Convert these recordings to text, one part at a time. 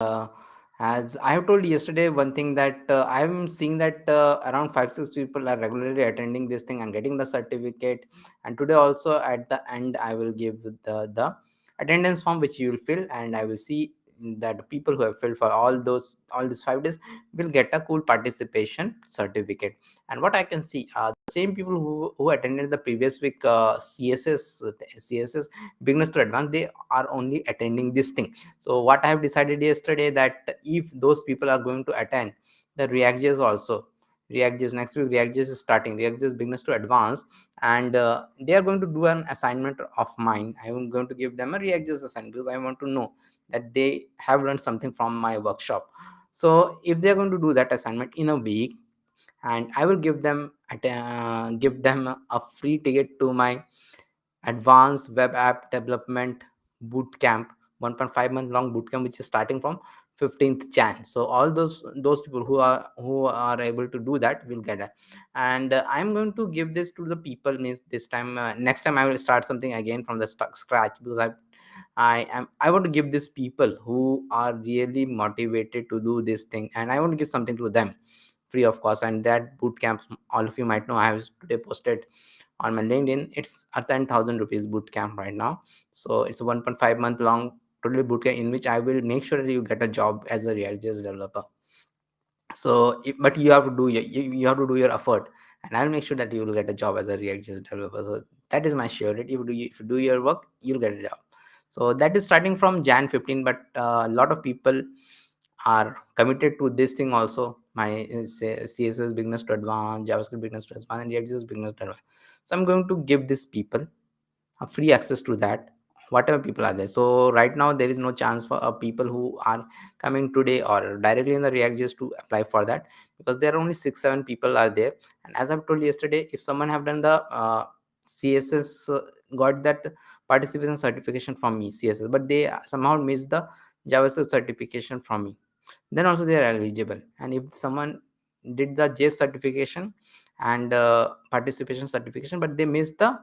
as I have told yesterday, one thing that I'm seeing that around 5 6 people are regularly attending this thing and getting the certificate. And today also at the end, I will give the attendance form which you will fill, and I will see that people who have filled for all these 5 days will get a cool participation certificate. And what I can see, the same people who attended the previous week CSS beginners to advanced, they are only attending this thing. So what I have decided yesterday, that if those people are going to attend the React.js also, React.js next week, React.js is starting, React.js beginners to advanced, and they are going to do an assignment of mine. I am going to give them a React.js assignment because I want to know that they have learned something from my workshop. So if they are going to do that assignment in a week, and I will give them a free ticket to my advanced web app development boot camp, 1.5 month long boot camp, which is starting from 15th Jan. So all those people who are able to do that will get it. And I'm going to give this to the people, means this time, next time I will start something again from the scratch, because I want to give these people who are really motivated to do this thing, and I want to give something to them free of cost. And that boot camp, all of you might know, I have today posted on my LinkedIn. It's a 10,000 rupees boot camp right now. So it's a 1.5 month long totally boot camp, in which I will make sure that you get a job as a React.js developer. So but you have to do you have to do your effort, and I'll make sure that you will get a job as a React.js developer. So that is my surety. If you do your work, you'll get a job. So that is starting from Jan 15, but a lot of people are committed to this thing also. My CSS beginners to advanced, JavaScript beginners to advanced, and React.js beginners to advanced. So I'm going to give these people a free access to that, whatever people are there. So right now there is no chance for people who are coming today or directly in the React.js to apply for that, because there are only 6 7 people are there. And as I've told yesterday, if someone have done the CSS, got that participation certification from me, CSS, but they somehow missed the JavaScript certification from me, then also they are eligible. And if someone did the JS certification and participation certification, but they missed the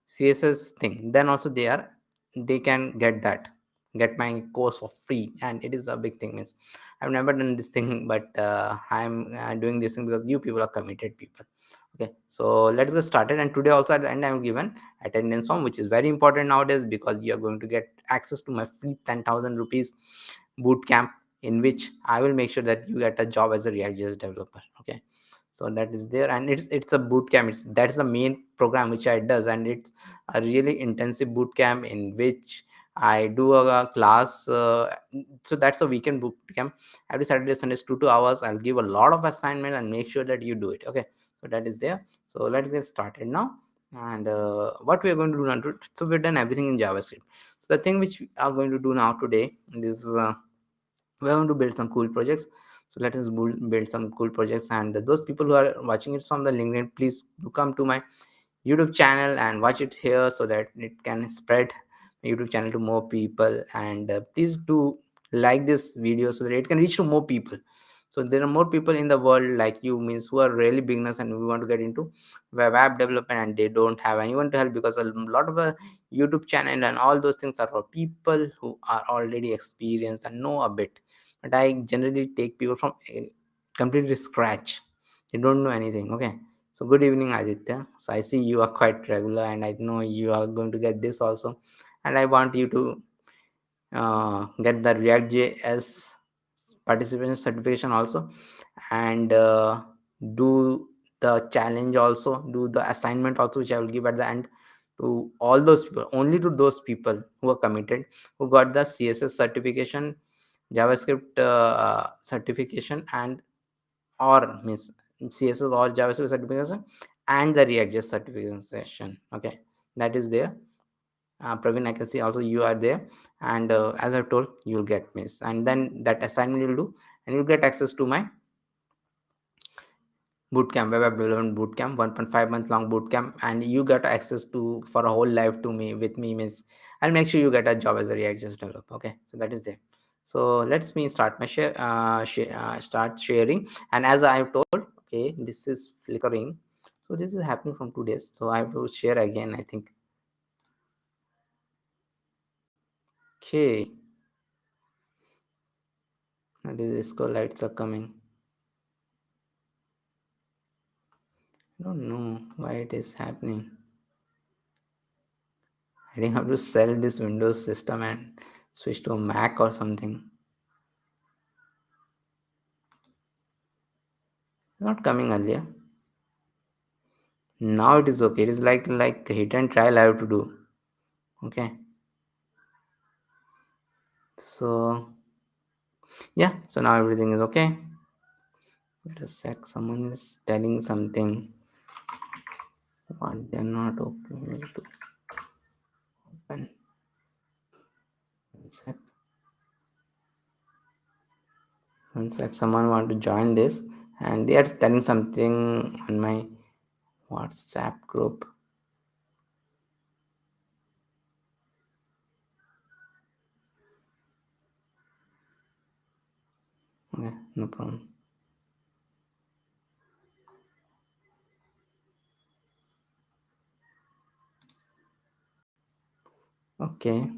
CSS thing, then also they can get my course for free. And it is a big thing, means I've never done this thing, but I'm doing this thing because you people are committed people. Okay, so let's get started. And today also at the end, I'm given attendance form, which is very important nowadays, because you are going to get access to my free 10,000 rupees boot camp, in which I will make sure that you get a job as a React.js developer. Okay, so that is there, and it's a boot camp. That's the main program which I does, and it's a really intensive boot camp in which I do a class. So that's a weekend boot camp. Every Saturday, Sundays, 2 2 hours. I'll give a lot of assignment and make sure that you do it. Okay, so that is there. So let's get started now. And what we are going to do now, so we've done everything in JavaScript. So the thing which we are going to do now today is we are going to build some cool projects. So let us build some cool projects. And those people who are watching it from the LinkedIn, please do come to my YouTube channel and watch it here, so that it can spread my YouTube channel to more people. And please do like this video so that it can reach to more people. So there are more people in the world like you, means who are really beginners and we want to get into web app development, and they don't have anyone to help, because a lot of YouTube channel and all those things are for people who are already experienced and know a bit. But I generally take people from completely scratch. They don't know anything. Okay, so good evening, Aditya. So I see you are quite regular, and I know you are going to get this also. And I want you to get the React.js participation certification also, and do the challenge also, do the assignment also, which I will give at the end, to all those people, only to those people who are committed, who got the CSS certification, JavaScript certification, and or means CSS or JavaScript certification, and the React.js certification. Okay, that is there. Praveen, I can see also you are there. And as I've told, you'll get miss, and then that assignment you'll do, and you'll get access to my bootcamp, web app development bootcamp, 1.5 month long bootcamp, and you get access to for a whole life to me with me, means I'll make sure you get a job as a React.js developer. Okay, so that is there. So let's me start my start sharing. And as I've told, okay, this is flickering. So this is happening from 2 days. So I have to share again, I think. Okay. Now these disco lights are coming. I don't know why it is happening. I think I have to sell this Windows system and switch to a Mac or something. It's not coming earlier. Now it is okay. It is like hit and trial I have to do. Okay. So yeah, so now everything is okay. Wait a sec, someone is telling something. What they're not okay to open. One sec. One sec, someone want to join this and they are telling something on my WhatsApp group. Okay, no problem. Okay.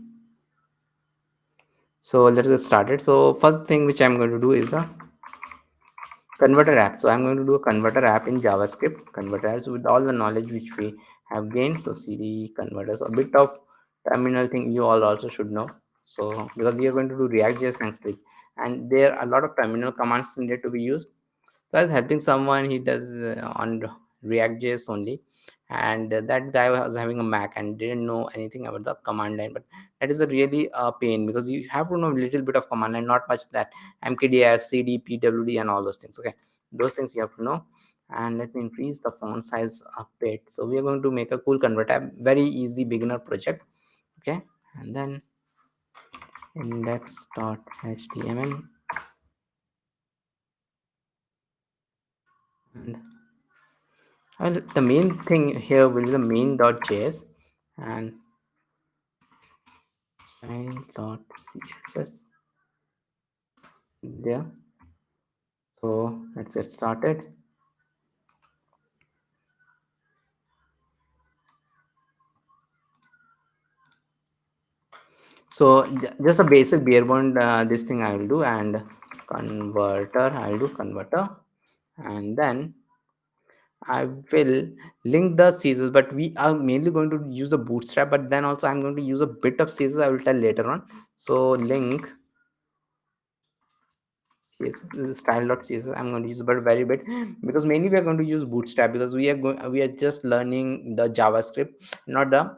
So let's get started. So first thing which I'm going to do is a converter app. So I'm going to do a converter app in JavaScript. Converter apps with all the knowledge which we have gained. So CD converters, a bit of terminal thing you all also should know. So because we are going to do React.js next week, and there are a lot of terminal commands needed to be used. So I was helping someone, he does on React.js only, and that guy was having a Mac and didn't know anything about the command line. But that is a really pain because you have to know a little bit of command line, not much that mkdir, cd, pwd, and all those things. Okay, those things you have to know. And let me increase the font size a bit. So we are going to make a cool convert app, very easy beginner project. Okay, and then index.html and well, the main thing here will be the main.js and child.css there. So let's get started. So just a basic bare bone this thing I will do, and converter I'll do converter, and then I will link the CSS, but we are mainly going to use the Bootstrap, but then also I'm going to use a bit of CSS. I will tell later on. So link CSS is style.css. I'm going to use but very bit because mainly we are going to use Bootstrap because we are just learning the JavaScript, not the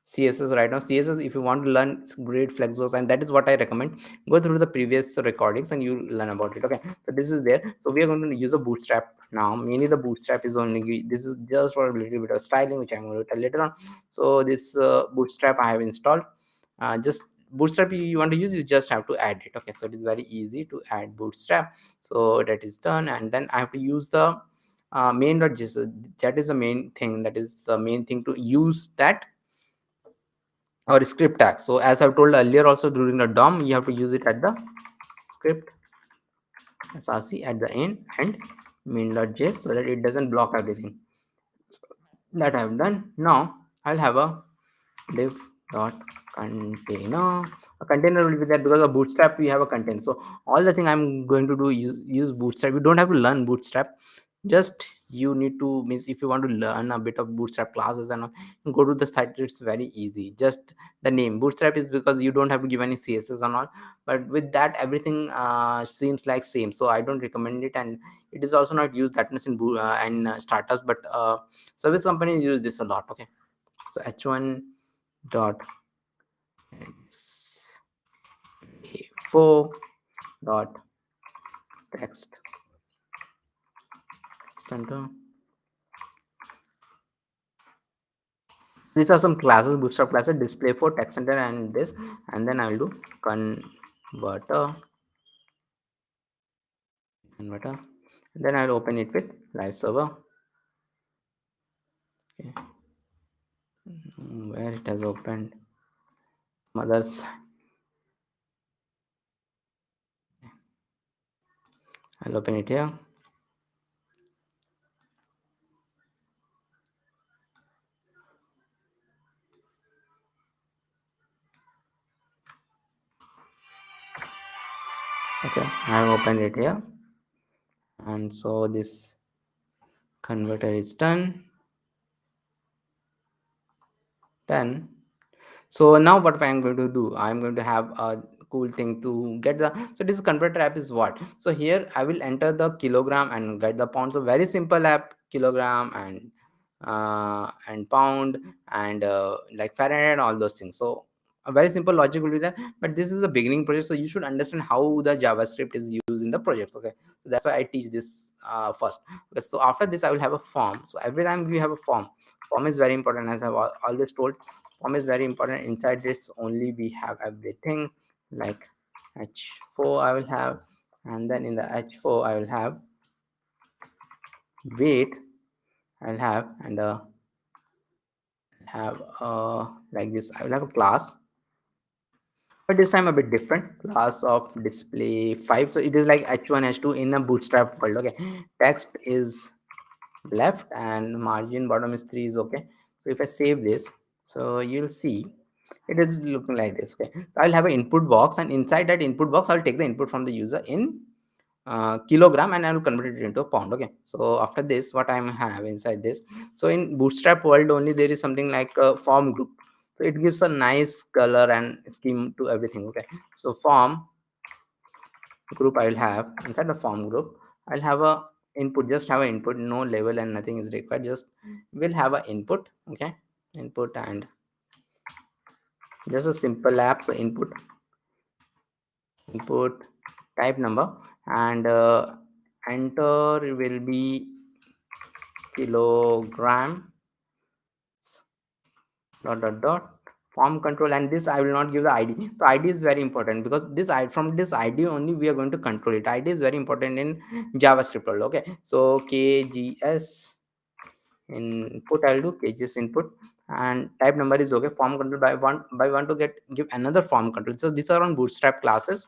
CSS right now. CSS, if you want to learn, it's great Flexbox, and that is what I recommend. Go through the previous recordings and you learn about it. Okay, so this is there. So we are going to use a Bootstrap now. Mainly the Bootstrap is only, this is just for a little bit of styling, which I'm going to tell later on. So this Bootstrap I have installed. Just Bootstrap you want to use, you just have to add it. Okay, so it is very easy to add Bootstrap. So that is done, and then I have to use the main.js. That is the main thing. That is the main thing to use that, or script tag. So as I've told earlier also, during the DOM you have to use it at the script src at the end and main.js so that it doesn't block everything. That I've done. Now I'll have a div dot container. A container will be there because of Bootstrap we have a container. So all the thing I'm going to do is use Bootstrap. You don't have to learn Bootstrap, just you need to, means if you want to learn a bit of Bootstrap classes and all, you go to the site. It's very easy. Just the name Bootstrap is because you don't have to give any CSS and all, but with that everything seems like same, so I don't recommend it. And it is also not used that much in startups, but service companies use this a lot. Okay, so h1 dot 4 dot text center. These are some classes, Bootstrap classes, display for text center and this, and then I will do converter, and then I will open it with live server. Okay, where it has opened, mothers. I'll open it here. Okay, I have opened it here, and so this converter is done. So now what I'm going to do, I'm going to have a cool thing to get the, so this converter app is what, so here I will enter the kilogram and get the pound. So very simple app, kilogram and pound and like Fahrenheit and all those things. So a very simple logic will be there, but this is a beginning project, so you should understand how the JavaScript is used in the projects. Okay, so that's why I teach this first. Okay, so after this I will have a form. So every time we have a form is very important, as I've always told. Form is very important. Inside this only we have everything, like h4 I will have, and then in the h4 I will have weight, I'll have, and have like this I will have a class, but this time a bit different, class of display 5. So it is like h1 h2 in a Bootstrap world. Okay, text is left and margin bottom is 3 is okay. So if I save this, so you'll see it is looking like this. Okay, so I'll have an input box, and inside that input box I'll take the input from the user in kilogram, and I will convert it into a pound. Okay, so after this what I have inside this, so in Bootstrap world only there is something like a form group. So it gives a nice color and scheme to everything. Okay, so form group I will have, inside the form group I'll have a input, just have an input, no label and nothing is required, just will have a input. Okay, input and just a simple app. So input type number, and enter will be kilogram dot form control, and this I will not give the id. So id is very important, because this from this id only we are going to control it. Id is very important in JavaScript world. Okay, so kgs input I'll do kgs input, and type number is okay. Form control by one to give another form control. So these are on Bootstrap classes.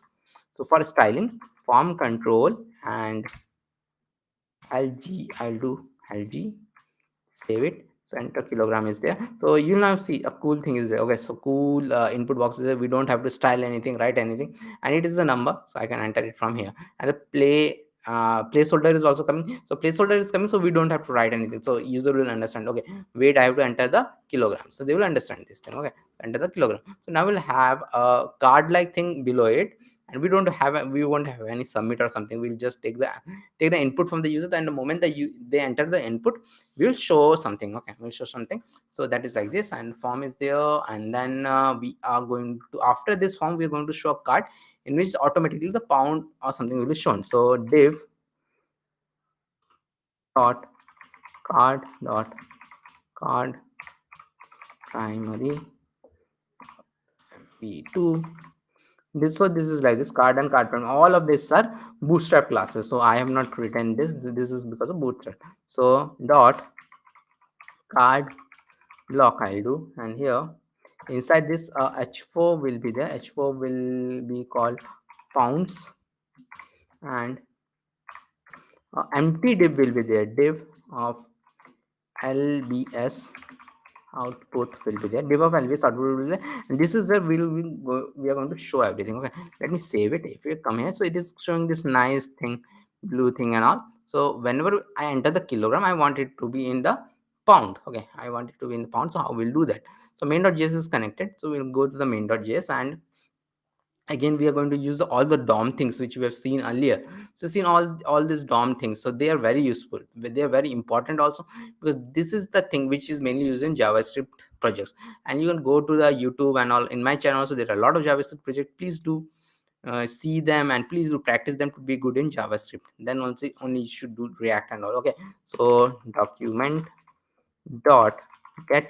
So for styling, form control and I'll do lg, save it. So enter kilogram is there. So you'll now see a cool thing is there. Okay, so cool input box is there. We don't have to style anything, write anything, and it is a number, so I can enter it from here. And the placeholder is also coming. So placeholder is coming, so we don't have to write anything. So user will understand. Okay, wait, I have to enter the kilogram, so they will understand this thing. Okay, enter the kilogram. So now we'll have a card like thing below it, and we won't have any submit or something. We'll just take the input from the user, and the moment that they enter the input, we'll show something. Okay, we'll show something. So that is like this, and form is there, and then we are going to, after this form we are going to show a card in which automatically the pound or something will be shown. So div dot card primary v2. This is like this, card and card primary, all of these are Bootstrap classes. So I have not written this is because of Bootstrap. So dot card block I'll do, and here inside this h4 will be there. H4 will be called pounds, and empty div will be there, div of lbs output will be there, div of lbs output will be there, and this is where we are going to show everything. Okay, let me save it. If you come here, so it is showing this nice thing, blue thing and all. So whenever I enter the kilogram, I want it to be in the pound. Okay, I want it to be in the pound. So how we'll do that? So main.js is connected, so we'll go to the main.js, and again we are going to use all the DOM things which we have seen earlier. So seen all these DOM things, so they are very useful, they are very important also, because this is the thing which is mainly used in JavaScript projects. And you can go to the YouTube and all. In my channel, so there are a lot of JavaScript projects. Please do see them, and please do practice them to be good in JavaScript. Then only you should do React and all. Okay, so document dot get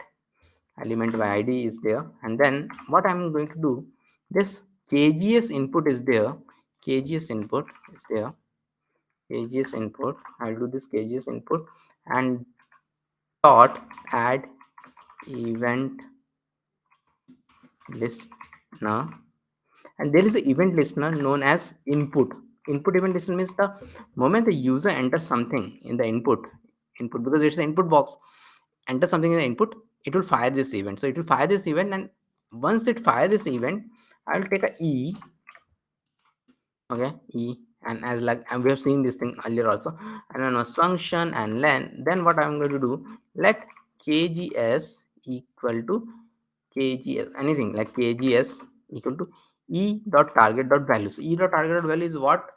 element by id is there, and then what I'm going to do, this kgs input is there, kgs input is there, kgs input, I'll do this kgs input, and dot add event listener, and there is an event listener known as input event listener. Means the moment the user enters something in the input, because it's an input box, enter something in the input, it will fire this event. So it will fire this event, and once it fires this event, I'll take a okay, e, and as like, and we have seen this thing earlier also, and then was function and len. Then what I'm going to do, let kgs equal to kgs, anything like kgs equal to e dot target dot value. So e dot target dot value is what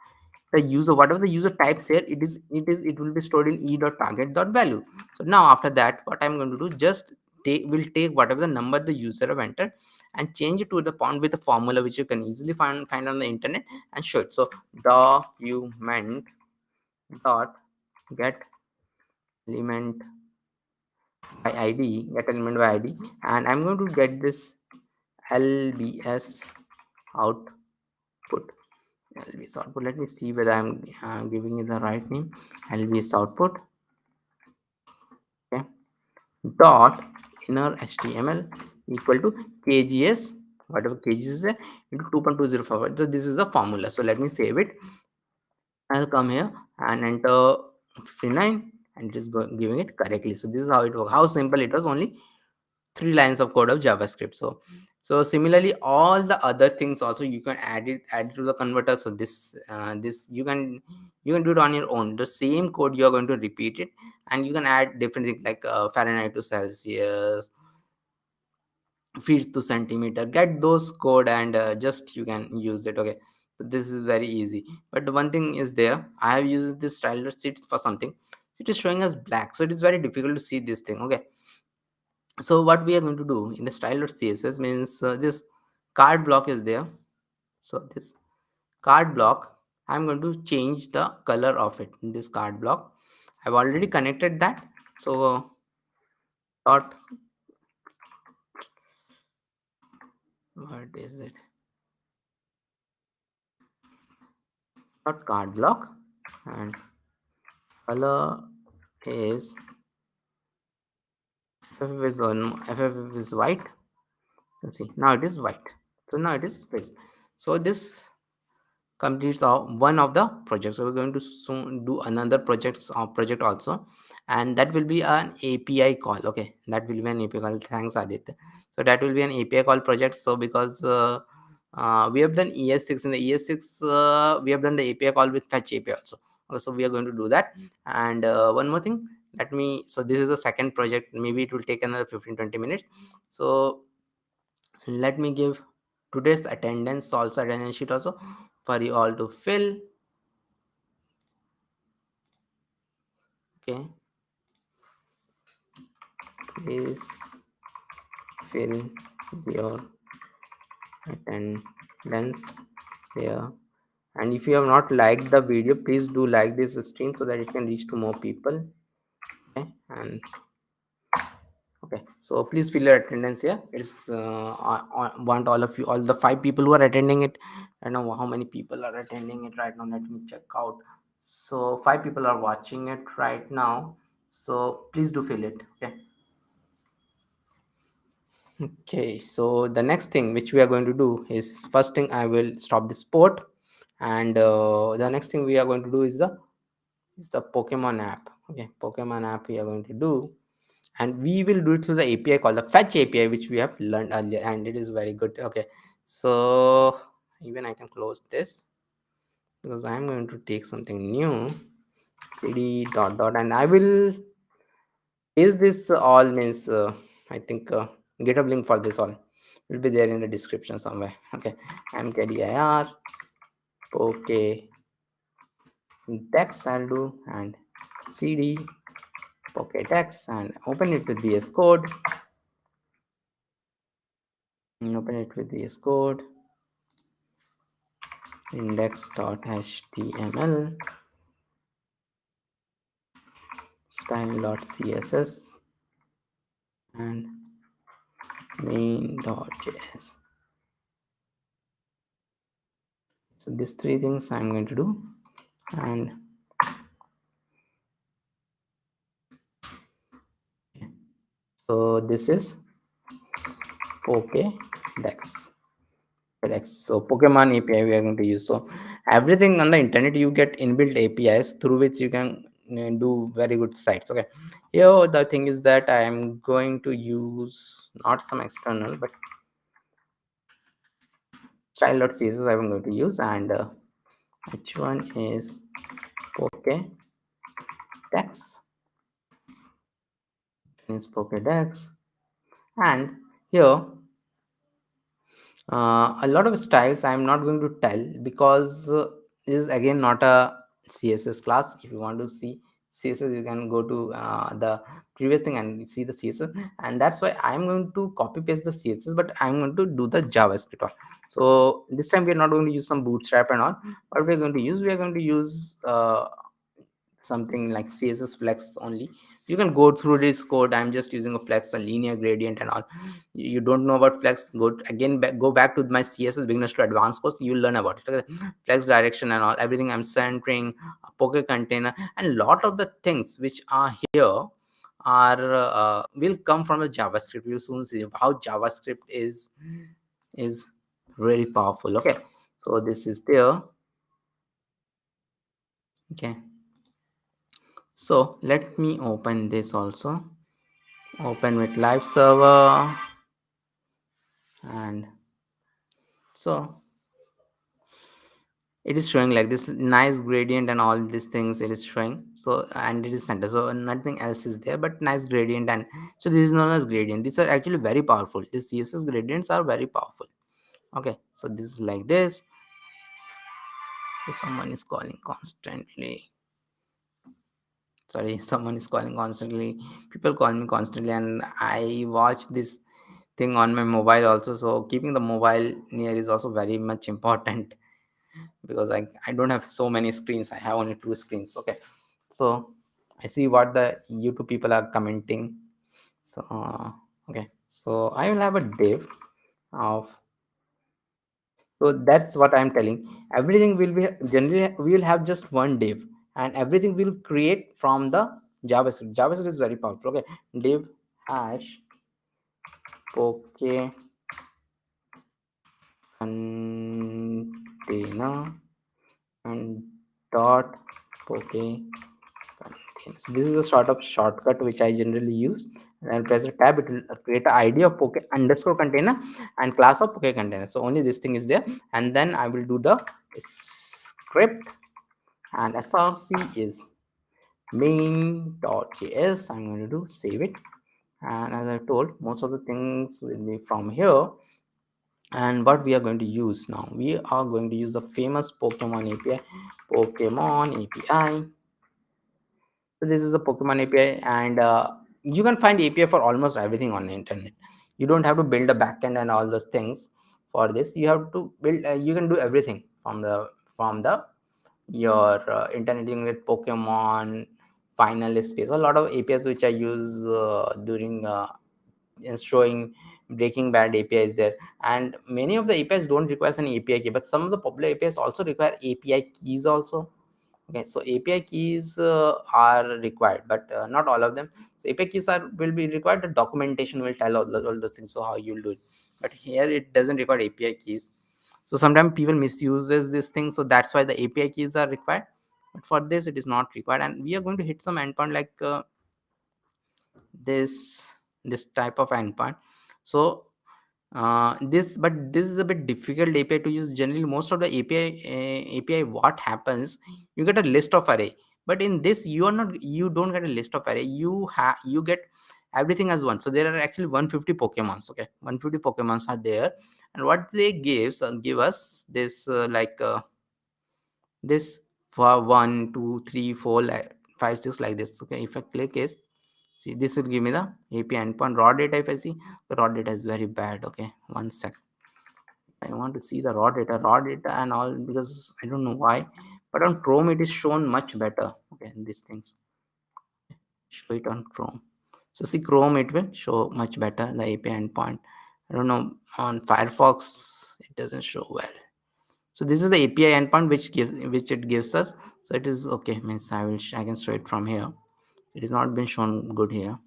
the user, whatever the user types here, it will be stored in e dot target dot value. So now after that, what I'm going to do, just take whatever the number the user have entered and change it to the font with a formula which you can easily find on the internet and show it. So document dot get element by id, get element by id, and I'm going to get this lbs output. lbs output, let me see whether I'm giving it the right name. lbs output, okay, dot inner html equal to kgs, whatever kgs is there, into 2.205. So this is the formula. So let me save it. I'll come here and enter 59, and it is giving it correctly. So this is how it works, how simple it was. Only 3 lines of code of javascript. So similarly, all the other things also you can add it to the converter. So this you can do it on your own. The same code you are going to repeat it, and you can add different things like Fahrenheit to Celsius, feet to centimeter. Get those code, and just you can use it. Okay, so this is very easy. But the one thing is there, I have used this styler sheet for something. It is showing us black, so it is very difficult to see this thing. Okay, so what we are going to do in the style.css means this card block is there. So this card block, I'm going to change the color of it in this card block. I've already connected that. So dot, what is it, dot card block, and color is ff is white. You see, now it is white. So now it is fixed. So this completes one of the projects. So we're going to soon do another project also, and that will be an API call. Okay, that will be an API call. Thanks, Aditya. So that will be an API call project. So because we have done ES6, in the ES6 we have done the API call with fetch API also. Okay, so we are going to do that. And one more thing, let me, so this is the second project. Maybe it will take another 15-20 minutes. So let me give today's attendance also, attendance sheet also, for you all to fill. Okay, please fill your attendance here. And if you have not liked the video, please do like this stream so that it can reach to more people. Okay, and okay, so please fill your attendance here. It's I want all of you, all the 5 people who are attending it. I know how many people are attending it right now. Let me check out. So 5 people are watching it right now. So please do fill it. Okay. Okay, so the next thing which we are going to do is, first thing, I will stop this port, and the next thing we are going to do is the Pokemon app. Okay, Pokemon app we are going to do, and we will do it through the API called the Fetch API, which we have learned earlier, and it is very good. Okay, so even I can close this because I am going to take something new. Cd dot dot, and I will is this all means I think GitHub link for this all will be there in the description somewhere. Okay, 𝐚𝐥𝐬𝐨 poke text I'll do, and cd poke text, and open it with VS Code, index.html, style.css, and main.js. So these 3 things I'm going to do. And so this is Pokédex. So Pokemon API we are going to use. So everything on the internet you get inbuilt APIs through which you can do very good sites. Okay, here the thing is that I am going to use not some external but style.css I am going to use, and h1 is Pokédex, and here a lot of styles I'm not going to tell because this is again not a CSS class. If you want to see CSS, you can go to the previous thing and see the CSS, and that's why I'm going to copy paste the CSS, but I'm going to do the JavaScript one. So this time we're not going to use some Bootstrap and all. What we're going to use, we are going to use something like CSS Flex only. You can go through this code. I'm just using a Flex, a linear gradient and all. You don't know about Flex, go again go back to my CSS beginners to advanced course, you'll learn about it. Okay? Flex direction and all, everything I'm centering, a poker container, and lot of the things which are here are will come from a JavaScript. You'll soon see how JavaScript is really powerful. Okay, so this is there. Okay, so let me open this also. Open with live server, and so it is showing like this nice gradient and all these things it is showing. So and it is center, so nothing else is there but nice gradient. And so this is known as gradient. These are actually very powerful. These CSS gradients are very powerful. Okay, so this is like this. So someone is calling constantly. Sorry, someone is calling constantly. People call me constantly, and I watch this thing on my mobile also. So keeping the mobile near is also very much important, because I don't have so many screens. I have only two screens. Okay, so I see what the YouTube people are commenting. So okay, so I will have a div of, so that's what I'm telling. Everything will be generally, we will have just one div, and everything will create from the JavaScript. JavaScript is very powerful. Okay, div hash poke container and dot poke container. So this is a sort of shortcut which I generally use. And I'll press the tab, it will create an ID of poke underscore container and class of poke container. So only this thing is there, and then I will do the script, and src is main.js. I'm going to do save it, and as I told, most of the things will be from here. And what we are going to use now, we are going to use the famous Pokemon API. So this is a Pokemon API, and you can find API for almost everything on the internet. You don't have to build a backend and all those things for this. You have to build. You can do everything from the your internet. You can get Pokemon, final space. A lot of APIs which I use during showing Breaking Bad API is there, and many of the APIs don't require an API key, but some of the popular APIs also require API keys also. Okay, so API keys are required, but not all of them. So API keys will be required. The documentation will tell all those things, so how you'll do it. But here it doesn't require API keys. So sometimes people misuses this thing, so that's why the API keys are required. But for this, it is not required, and we are going to hit some endpoint like this type of endpoint. So this is a bit difficult API to use. Generally, most of the API, what happens, you get a list of array, but in this you don't get a list of array. You get everything as one. So there are actually 150 Pokemons. Okay, 150 Pokemons are there, and what they give us this this for 1 2 3 4 5 6 like this. Okay, if I click is, see, this will give me the API endpoint. Raw data, if I see, the raw data is very bad. Okay, one sec. I want to see the raw data and all, because I don't know why, but on Chrome it is shown much better. Okay, these things, show it on Chrome. So see, Chrome it will show much better the API endpoint. I don't know, on Firefox it doesn't show well. So this is the API endpoint which it gives us. So it is okay. Means I can show it from here. It is not been shown good here.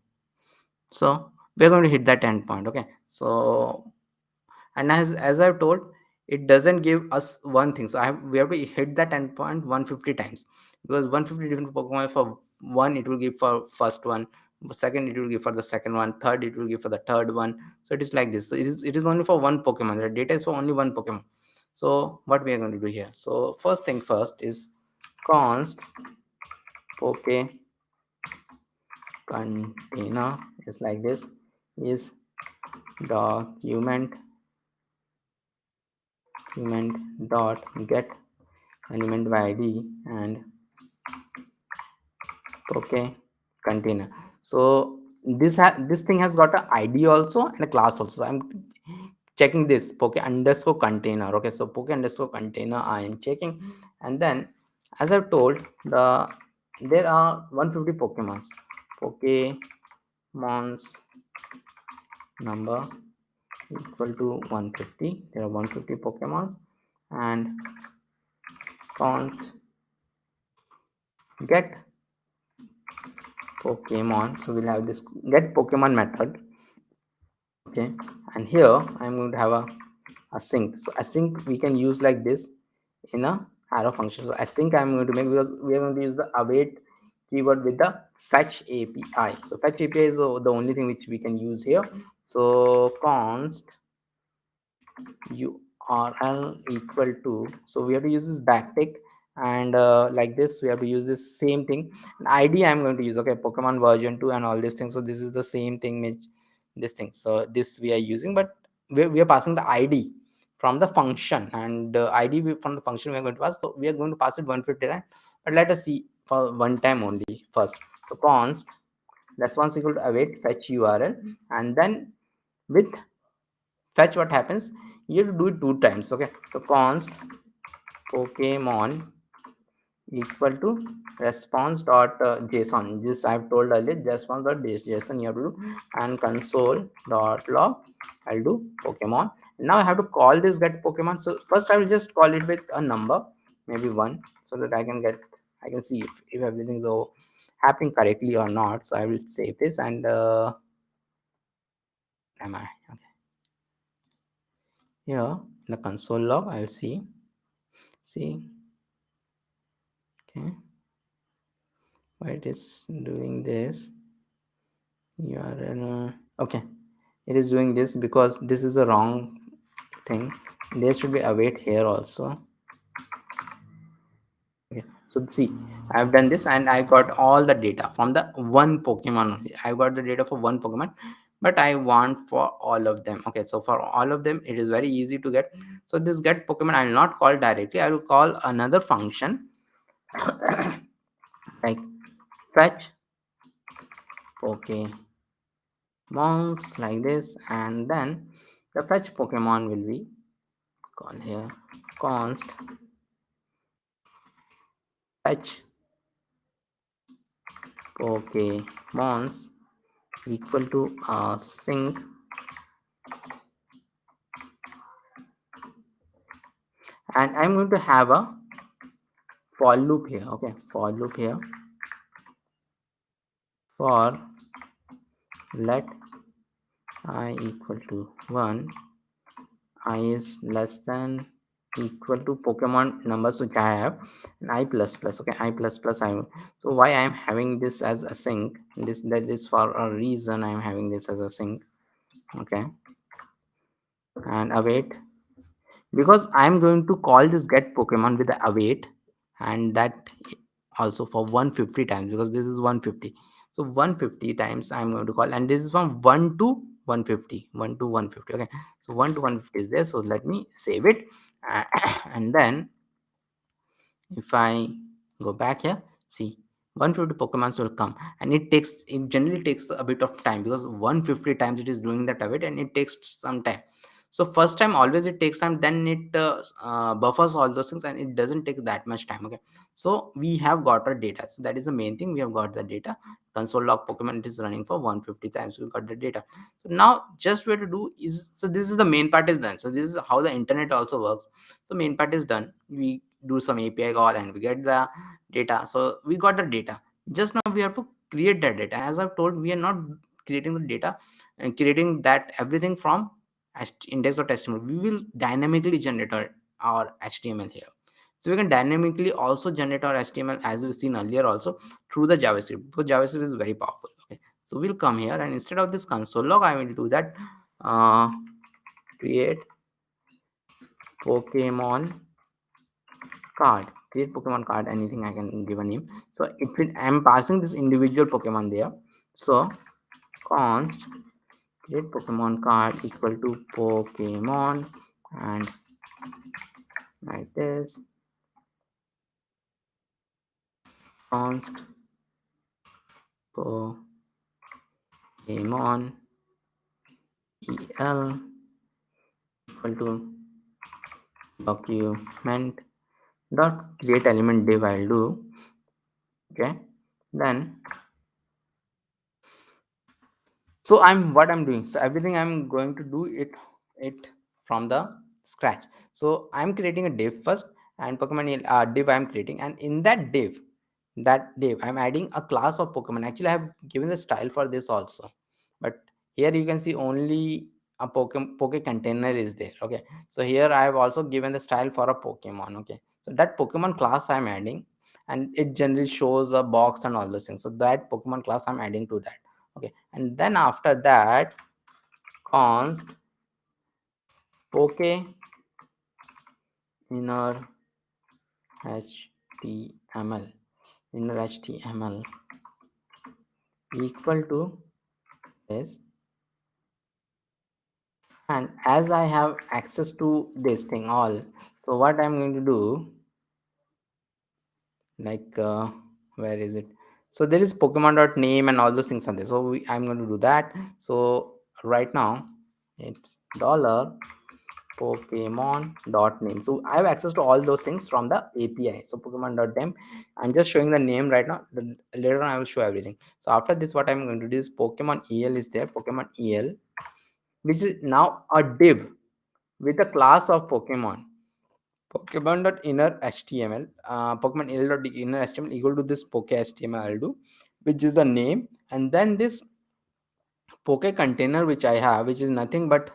So we're going to hit that endpoint. Okay, so, and as I've told, it doesn't give us one thing. So we have to hit that endpoint 150 times, because 150 different Pokemon. For one it will give for first one, second it will give for the second one, third it will give for the third one. So it is like this. So it is only for one Pokemon. The data is for only one Pokemon. So what we are going to do here, so first thing first is const poke container is like this, is document dot get element by id and okay container. So this thing has got a id also and a class also. So I'm checking this poke underscore container. Okay, so poke underscore container I am checking, and then as I've told, there are 150 pokemons. Pokemons number equal to 150. There are 150 pokemons, and const get Pokemon. So we'll have this get Pokemon method. Okay, and here I'm going to have a async. So async we can use like this in a arrow function. So async I'm going to make, because we are going to use the await keyword with the fetch API. So fetch API is the only thing which we can use here. So const URL equal to, so we have to use this backtick, and like this we have to use this same thing. And id I'm going to use, okay, Pokemon version 2 and all these things. So this is the same thing which this thing, so this we are using, but we are passing the id from the function, and from the function we are going to pass. So we are going to pass it 150 times, but let us see for one time only first. So const response equal to await fetch URL, and then with fetch what happens, you have to do it 2 times. Okay, so const Pokemon equal to response dot json. This I've told earlier, response dot json you have to do, and console dot log I'll do Pokemon. Now I have to call this get Pokemon. So first I will just call it with a number, maybe 1, so that I can see if everything is happening correctly or not. So I will save this, and am I okay here in the console log I'll see okay why it is doing this URL. Okay, it is doing this because this is a wrong thing. There should be await here also. Okay, so see, I've done this and I got all the data from the one Pokemon only. I got the data for one Pokemon, but I want for all of them. Okay, so for all of them it is very easy to get. So this get Pokemon I will not call directly, I will call another function like fetch Pokemons like this, and then the fetch Pokemon will be called here const fetch Pokemons equal to sync, and I'm going to have a for loop here. Okay, for loop here for let I equal to 1, I is less than equal to Pokemon numbers which I have, and I plus plus. Okay, I plus plus I. So why I am having this as a sync, that is for a reason I am having this as a sync. Okay, and await, because I'm going to call this get Pokemon with the await, and that also for 150 times, because this is 150. So 150 times I'm going to call, and this is from 1 to 150, 1 to 150. Okay, so 1 to 150 is there. So let me save it and then if I go back here, see 150 Pokemons will come, and it generally takes a bit of time, because 150 times it is doing that await and it takes some time. So first time always it takes time, then it buffers all those things and it doesn't take that much time. Okay, so we have got our data. So that is the main thing, we have got the data. Console log Pokemon, it is running for 150 times, we got the data. So now just what to do is, so this is the main part is done. So this is how the internet also works. So main part is done, we do some API call and we get the data. So we got the data, just now we have to create that data. As I've told, we are not creating the data and creating that everything from index.html. We will dynamically generate our HTML here. So we can dynamically also generate our HTML, as we've seen earlier also, through the JavaScript, because JavaScript is very powerful. Okay, so we'll come here, and instead of this console log I will do that create Pokemon card, create Pokemon card, anything I can give a name. So it will, I'm passing this individual Pokemon there. So const create Pokemon card equal to Pokemon, and like this, const Pokemon el equal to document dot create element div. I'll do, okay. Then so what I'm doing, so everything I'm going to do it from the scratch. So I'm creating a div first, and Pokemon div I'm creating, and in that div I'm adding a class of Pokemon. Actually I have given the style for this also, but here you can see only a poke container is there, okay. So here I have also given the style for a Pokemon, okay. So that Pokemon class I'm adding, and it generally shows a box and all those things. So that Pokemon class I'm adding to that, okay. And then after that, const poke inner html equal to this. And as I have access to this thing all, so what I'm going to do, like where is it? So there is Pokemon.name and all those things are there. So I'm going to do that. So right now it's dollar Pokemon.name. So I have access to all those things from the API. So Pokemon.name, I'm just showing the name right now. Later on I will show everything. So after this, what I'm going to do is Pokemon EL is there, Pokemon EL, which is now a div with a class of Pokemon. Pokemon.inner HTML, Pokemon EL.inner HTML equal to this poke HTML I'll do, which is the name, and then this poke container which I have, which is nothing but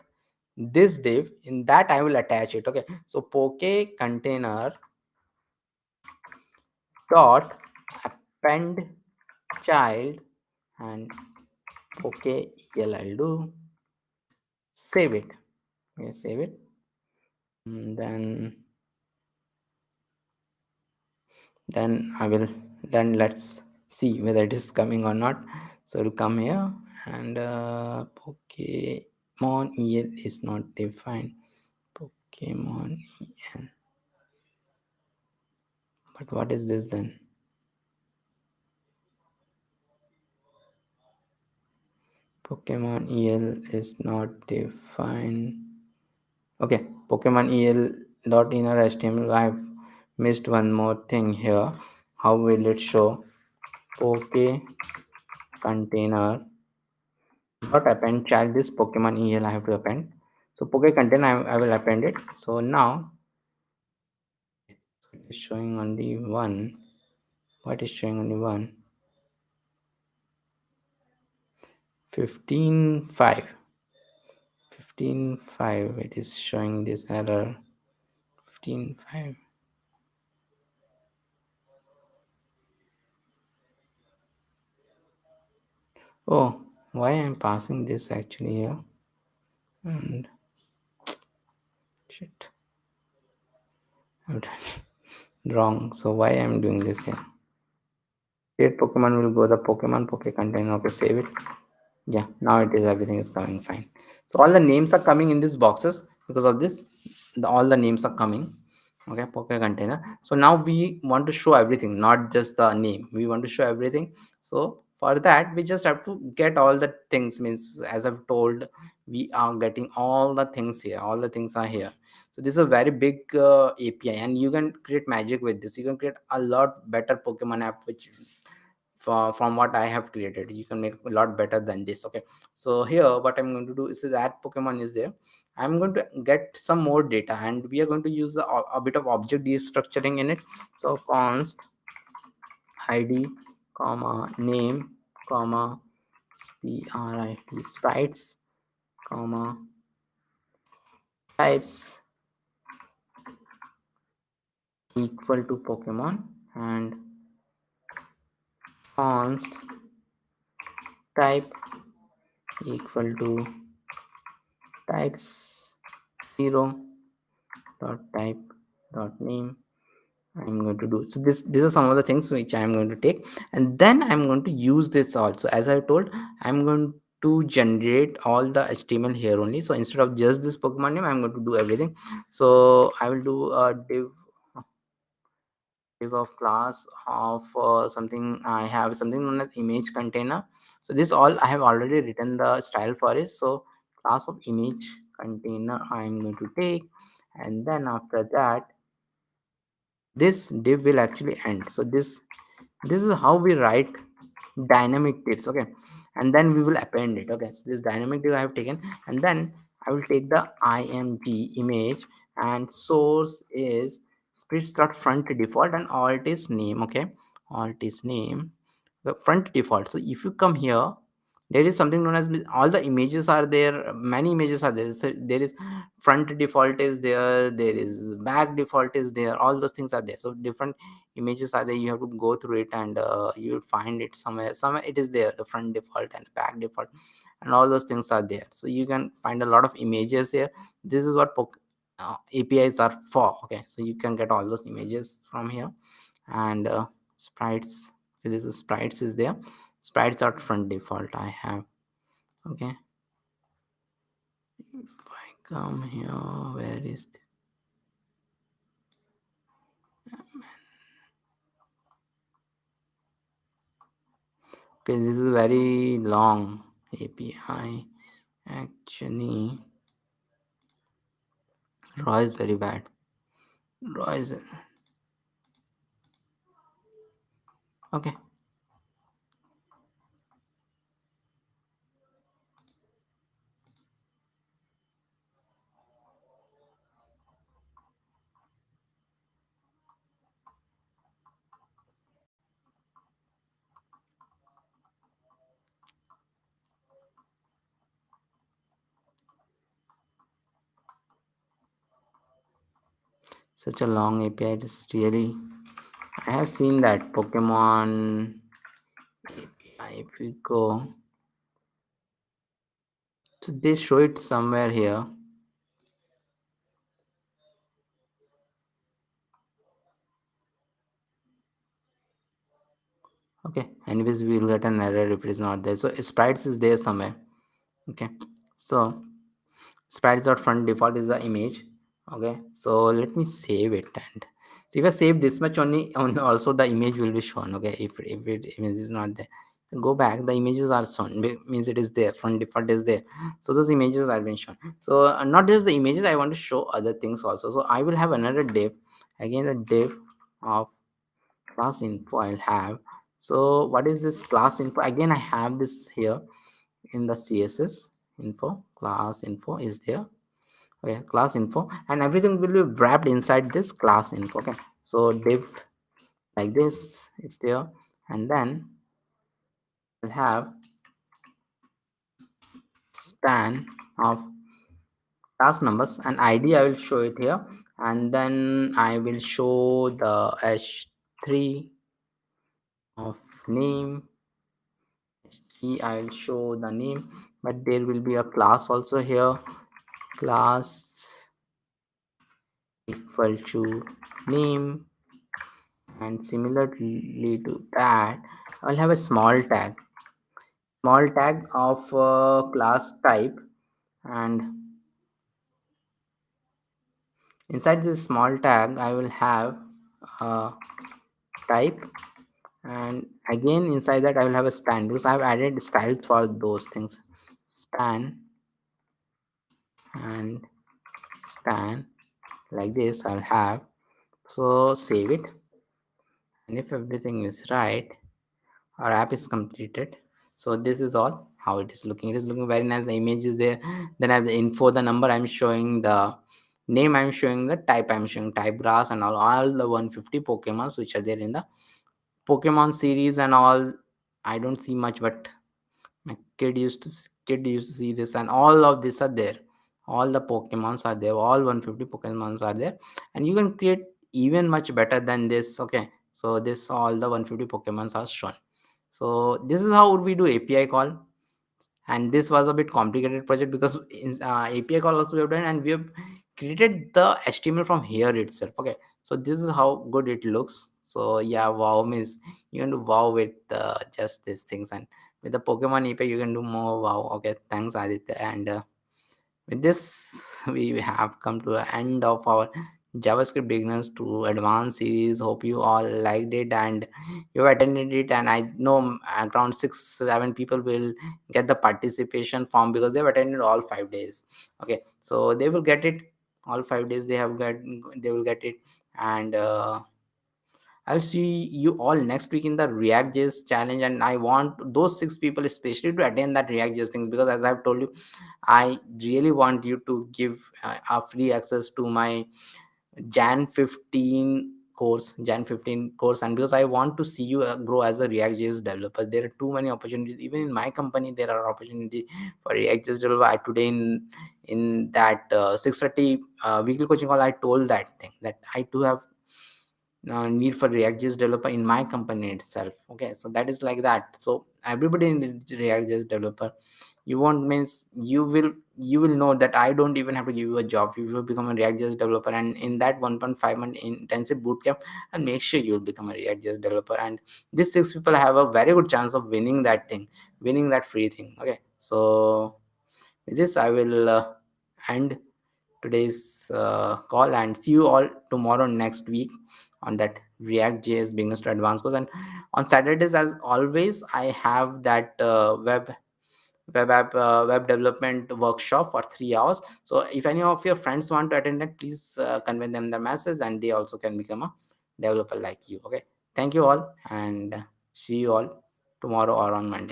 this div. In that I will attach it, okay. So poke container dot append child and poke el. I'll do save it, okay, save it. Then I will, then let's see whether it is coming or not. So it'll come here, and Pokemon EL is not defined. Pokemon EL, but what is this then? Pokemon EL is not defined. Okay, Pokemon EL dot inner HTML. I have missed one more thing here. How will it show? Poke container dot append child, this Pokemon EL I have to append. So poke container I will append it. So now so it is showing only one. What is showing only one? 15.5. 15.5. It is showing this error. 15.5. Oh, why I'm passing this actually here? And shit, I've done wrong. So why I'm doing this here? Create Pokemon will go the Pokemon poke container. Okay, save it. Yeah, now it is, everything is coming fine. So all the names are coming in these boxes because of this. All the names are coming. Okay, poke container. So now we want to show everything, not just the name. We want to show everything. So for that we just have to get all the things, means as I've told, we are getting all the things here. All the things are here. So this is a very big API, and you can create magic with this. You can create a lot better Pokemon app, which from what I have created, you can make a lot better than this, okay. So here what I'm going to do is that Pokemon is there. I'm going to get some more data, and we are going to use a bit of object destructuring in it. So const id comma name comma sprites comma types equal to Pokemon, and const type equal to types 0 dot type dot name I'm going to do. So these are some of the things which I'm going to take, and then I'm going to use this also. As I told, I'm going to generate all the HTML here only. So instead of just this Pokemon name, I'm going to do everything. So I will do a div of class of something. I have something known as image container. So this all I have already written the style for it. So class of image container I'm going to take, and then after that this div will actually end. So this is how we write dynamic divs, okay, and then we will append it. Okay, so this dynamic div I have taken, and then I will take the img image, and source is front default, and alt is name. Okay, alt is name, the front default. So if you come here, there is something known as all the images are there, many images are there. So there is front default is there, there is back default is there, all those things are there. So different images are there, you have to go through it, and you will find it somewhere it is there, the front default and back default, and all those things are there. So you can find a lot of images here. This is what apis are for. Okay, so you can get all those images from here. And sprites, this is sprites is there. Sprites are front default I have. Okay, if I come here, where is this? Okay, this is very long api. Actually, raw is very bad. Raw is okay. Such a long API. It is really. I have seen that Pokemon API. If we go, so they show it somewhere here. Okay. Anyways, we will get an error if it is not there. So sprites is there somewhere. Okay. So sprites.front default is the image. Okay, so let me save it, and so if I save this much only, also the image will be shown. Okay, if it image is not there, go back, the images are shown, means it is there, front default is there. So those images are been shown. So not just the images, I want to show other things also. So I will have another div, again the div of class info I'll have. So what is this class info? Again, I have this here in the css info. Class info is there. Okay, class info, and everything will be wrapped inside this class info. Okay, so div like this, it's there, and then I'll have span of class numbers, and id I will show it here, and then I will show the h3 of name. H3 I will show the name, but there will be a class also here. Class equal to name, and similarly to that, I'll have a small tag of class type, and inside this small tag I will have type, and again inside that I will have a span, because I have added styles for those things. Span and span like this I'll have. So save it, and if everything is right, our app is completed. So this is all how it is looking. It is looking very nice. The image is there, then I have the info, the number I'm showing, the name I'm showing, the type I'm showing, type grass, and all the 150 pokemons which are there in the Pokemon series and all. I don't see much, but my kid used to see this, and all of this are there. All the Pokemons are there, all 150 Pokemons are there, and you can create even much better than this. Okay, so this all the 150 Pokemons are shown. So this is how we do API call, and this was a bit complicated project, because in API call also we have done, and we have created the HTML from here itself. Okay, so this is how good it looks. So yeah, wow means you can do wow with just these things, and with the Pokemon EP you can do more wow. Okay, thanks Aditya. And with this, we have come to the end of our JavaScript Beginners to Advanced series. Hope you all liked it and you attended it. And I know around 6-7 people will get the participation form because they've attended all 5 days. Okay, so they will get it all 5 days. They will get it. And I'll see you all next week in the React.js challenge, and I want those 6 people especially to attend that React.js thing, because as I've told you, I really want you to give a free access to my Jan 15 course, and because I want to see you grow as a React.js developer. There are too many opportunities. Even in my company, there are opportunities for React.js developer. Today in that 6:30 weekly coaching call, I told that thing that I do have need for React.js developer in my company itself. Okay, so that is like that. So everybody needs React.js developer. You want means you will know that I don't even have to give you a job. You will become a React.js developer, and in that 1.5 month intensive bootcamp, and make sure you will become a React.js developer. And these 6 people have a very good chance of winning that thing, winning that free thing. Okay, so with this, I will end today's call, and see you all tomorrow next week on that React.js beginners to advanced course. And on Saturdays, as always, I have that web development workshop for 3 hours. So if any of your friends want to attend it, please convey them the message, and they also can become a developer like you. Okay, thank you all, and see you all tomorrow or on Monday.